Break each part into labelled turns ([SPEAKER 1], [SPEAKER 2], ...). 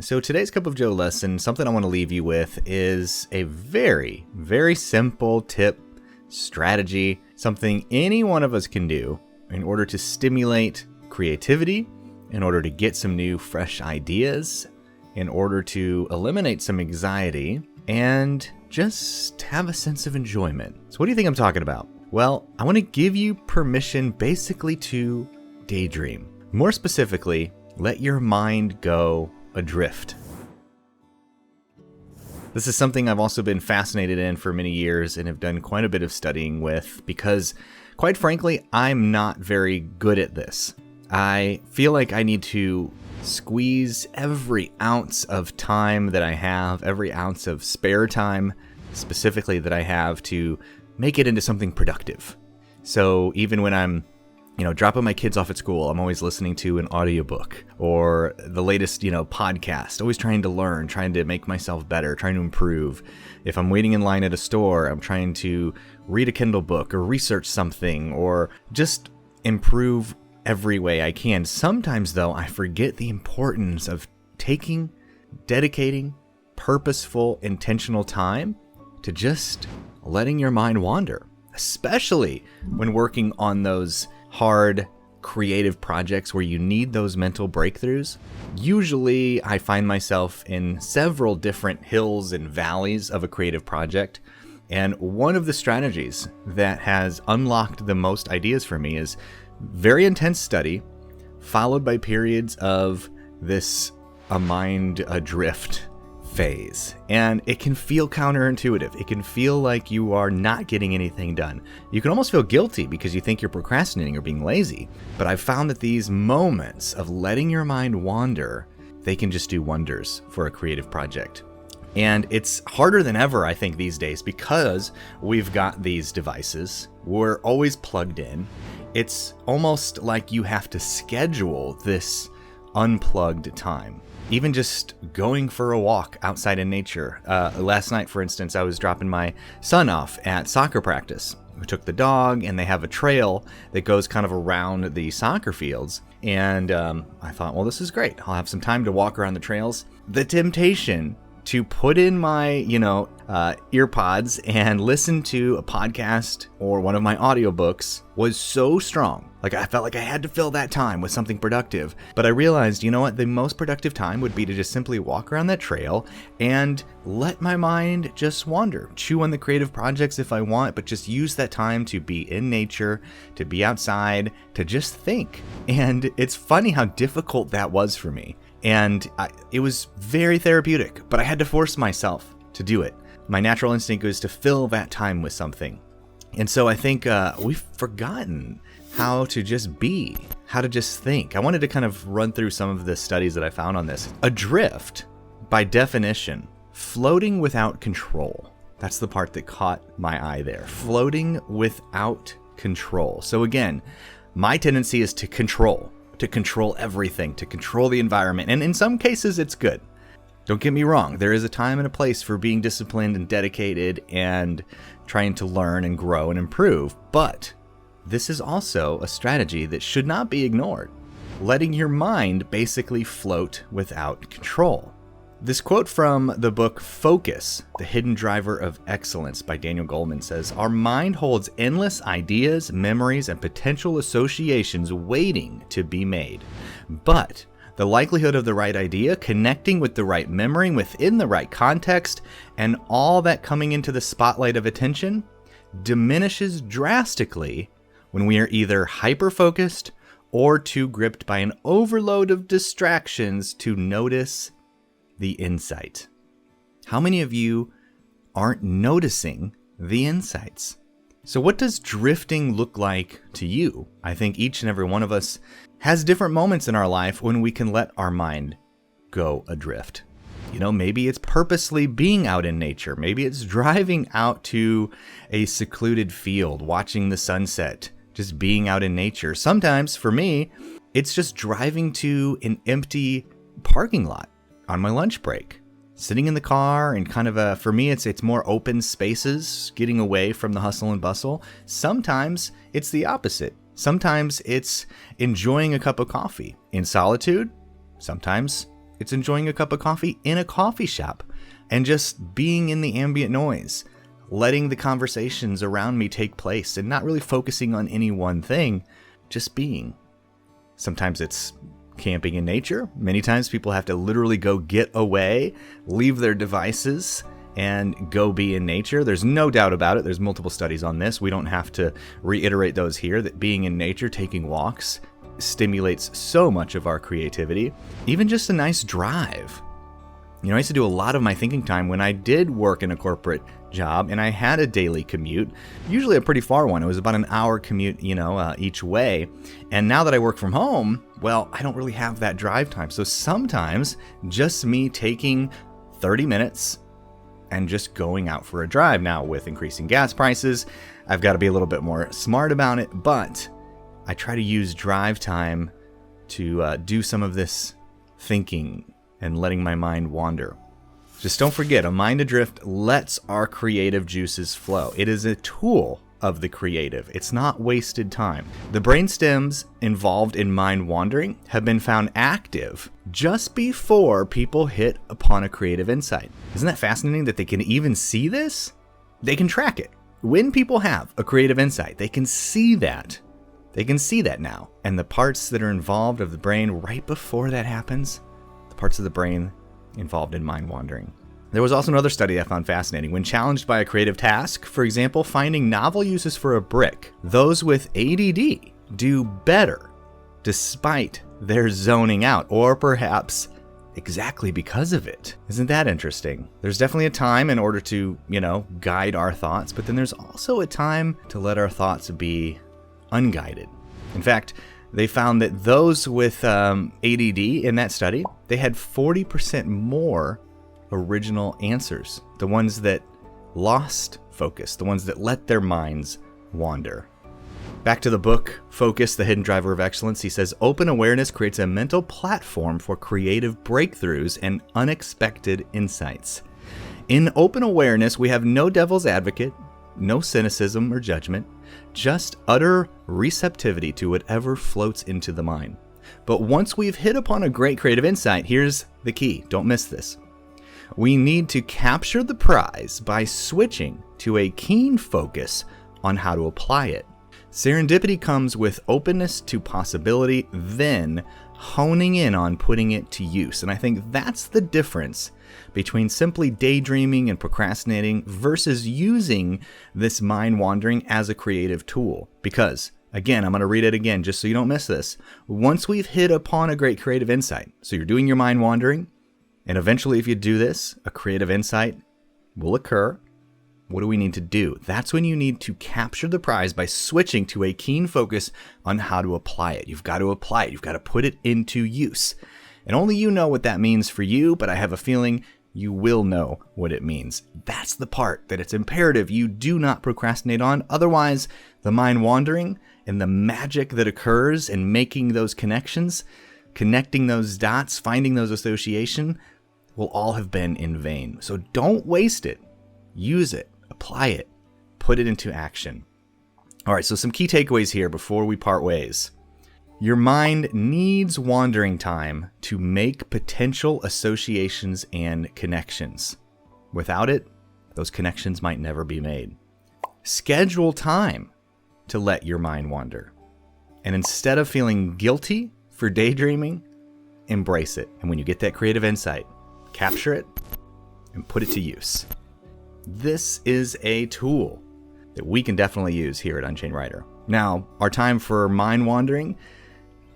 [SPEAKER 1] So today's Cup of Joe lesson, something I want to leave you with, is a very, very simple tip, strategy, something any one of us can do in order to stimulate creativity, in order to get some new, fresh ideas, in order to eliminate some anxiety, and just have a sense of enjoyment. So what do you think I'm talking about? Well, I want to give you permission basically to daydream. More specifically, let your mind go adrift. This is something I've also been fascinated in for many years and have done quite a bit of studying with because, quite frankly, I'm not very good at this. I feel like I need to squeeze every ounce of time that I have, every ounce of spare time specifically that I have to make it into something productive. So even when I'm dropping my kids off at school, I'm always listening to an audiobook or the latest, podcast, always trying to learn, trying to make myself better, trying to improve. If I'm waiting in line at a store, I'm trying to read a Kindle book or research something or just improve every way I can. Sometimes, though, I forget the importance of dedicating purposeful, intentional time to just letting your mind wander, especially when working on those hard creative projects where you need those mental breakthroughs. Usually I find myself in several different hills and valleys of a creative project. And one of the strategies that has unlocked the most ideas for me is very intense study, followed by periods of this a mind adrift phase. And it can feel counterintuitive. It can feel like you are not getting anything done. You can almost feel guilty because you think you're procrastinating or being lazy. But I've found that these moments of letting your mind wander, they can just do wonders for a creative project. And it's harder than ever, I think, these days because we've got these devices. We're always plugged in. It's almost like you have to schedule this unplugged time. Even just going for a walk outside in nature. Last night, for instance, I was dropping my son off at soccer practice. We took the dog, and they have a trail that goes kind of around the soccer fields. And I thought, well, this is great. I'll have some time to walk around the trails. The temptation to put in my, ear pods and listen to a podcast or one of my audiobooks was so strong. Like I felt like I had to fill that time with something productive. But I realized, the most productive time would be to just simply walk around that trail and let my mind just wander. Chew on the creative projects if I want, but just use that time to be in nature, to be outside, to just think. And it's funny how difficult that was for me. And it was very therapeutic, but I had to force myself to do it. My natural instinct was to fill that time with something. And so I think we've forgotten how to just be, how to just think. I wanted to kind of run through some of the studies that I found on this. Adrift, by definition, floating without control. That's the part that caught my eye there. Floating without control. So again, my tendency is to control everything, to control the environment. And in some cases, it's good. Don't get me wrong. There is a time and a place for being disciplined and dedicated and trying to learn and grow and improve. But this is also a strategy that should not be ignored. Letting your mind basically float without control. This quote from the book Focus, The Hidden Driver of Excellence by Daniel Goleman says, "Our mind holds endless ideas, memories, and potential associations waiting to be made. But the likelihood of the right idea connecting with the right memory within the right context and all that coming into the spotlight of attention diminishes drastically when we are either hyper-focused or too gripped by an overload of distractions to notice the insight." How many of you aren't noticing the insights? So what does drifting look like to you? I think each and every one of us has different moments in our life when we can let our mind go adrift. Maybe it's purposely being out in nature. Maybe it's driving out to a secluded field, watching the sunset, just being out in nature. Sometimes, for me, it's just driving to an empty parking lot on my lunch break, sitting in the car and for me, it's more open spaces, getting away from the hustle and bustle. Sometimes it's the opposite. Sometimes it's enjoying a cup of coffee in solitude. Sometimes It's enjoying a cup of coffee in a coffee shop and just being in the ambient noise, letting the conversations around me take place and not really focusing on any one thing, just being. Sometimes it's camping in nature. Many times people have to literally go get away, leave their devices, and go be in nature. There's no doubt about it. There's multiple studies on this. We don't have to reiterate those here, that being in nature, taking walks, stimulates so much of our creativity. Even just a nice drive. You know, I used to do a lot of my thinking time when I did work in a corporate job and I had a daily commute, usually a pretty far one. It was about an hour commute, each way. And now that I work from home, well, I don't really have that drive time. So sometimes just me taking 30 minutes and just going out for a drive. Now, with increasing gas prices, I've got to be a little bit more smart about it, but I try to use drive time to do some of this thinking and letting my mind wander. Just don't forget, a mind adrift lets our creative juices flow. It is a tool of the creative. It's not wasted time. The brain stems involved in mind wandering have been found active just before people hit upon a creative insight. Isn't that fascinating that they can even see this? They can track it. When people have a creative insight, they can see that. They can see that now. And the parts that are involved of the brain right before that happens, the parts of the brain involved in mind wandering. There was also another study I found fascinating. When challenged by a creative task, for example, finding novel uses for a brick, those with ADD do better despite their zoning out, or perhaps exactly because of it. Isn't that interesting? There's definitely a time in order to, guide our thoughts, but then there's also a time to let our thoughts be unguided. In fact, they found that those with ADD in that study, they had 40% more original answers. The ones that lost focus, the ones that let their minds wander. Back to the book, Focus, The Hidden Driver of Excellence, he says, open awareness creates a mental platform for creative breakthroughs and unexpected insights. In open awareness, we have no devil's advocate, no cynicism or judgment, just utter receptivity to whatever floats into the mind. But once we've hit upon a great creative insight, here's the key. Don't miss this. We need to capture the prize by switching to a keen focus on how to apply it. Serendipity comes with openness to possibility, then honing in on putting it to use. And I think that's the difference between simply daydreaming and procrastinating versus using this mind wandering as a creative tool. Because, again, I'm going to read it again just so you don't miss this. Once we've hit upon a great creative insight, so you're doing your mind wandering, and eventually if you do this, a creative insight will occur. What do we need to do? That's when you need to capture the prize by switching to a keen focus on how to apply it. You've got to apply it. You've got to put it into use. And only you know what that means for you, but I have a feeling you will know what it means. That's the part that it's imperative you do not procrastinate on. Otherwise, the mind wandering and the magic that occurs in making those connections, connecting those dots, finding those associations, will all have been in vain. So don't waste it. Use it. Apply it. Put it into action. All right, so some key takeaways here before we part ways. Your mind needs wandering time to make potential associations and connections. Without it, those connections might never be made. Schedule time to let your mind wander. And instead of feeling guilty for daydreaming, embrace it. And when you get that creative insight, capture it and put it to use. This is a tool that we can definitely use here at Unchained Writer. Now, our time for mind wandering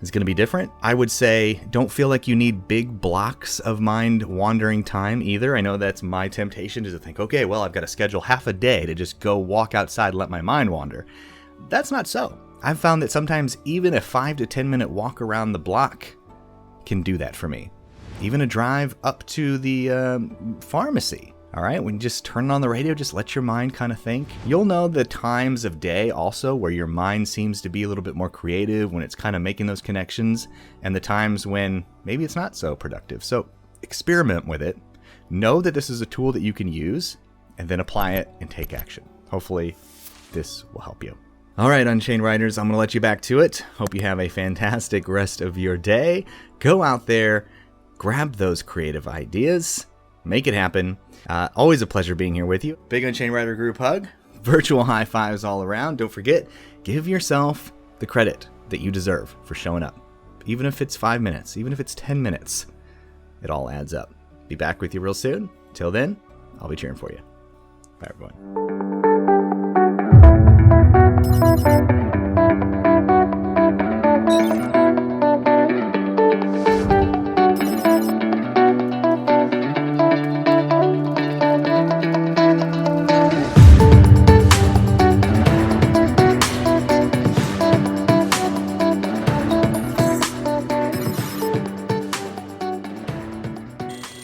[SPEAKER 1] is going to be different. I would say don't feel like you need big blocks of mind wandering time either. I know that's my temptation, is to think, okay, well, I've got to schedule half a day to just go walk outside and let my mind wander. That's not so. I've found that sometimes even a 5 to 10 minute walk around the block can do that for me. Even a drive up to the pharmacy. All right, when you just turn on the radio, just let your mind kind of think. You'll know the times of day also where your mind seems to be a little bit more creative, when it's kind of making those connections, and the times when maybe it's not so productive. So experiment with it. Know that this is a tool that you can use, and then apply it and take action. Hopefully this will help you. All right, Unchained Writers, I'm going to let you back to it. Hope you have a fantastic rest of your day. Go out there, grab those creative ideas, make it happen. Always a pleasure being here with you. Big Unchained Writer group hug, virtual high fives all around. Don't forget, give yourself the credit that you deserve for showing up. Even if it's 5 minutes, even if it's 10 minutes, it all adds up. Be back with you real soon. Till then, I'll be cheering for you. Bye, everyone.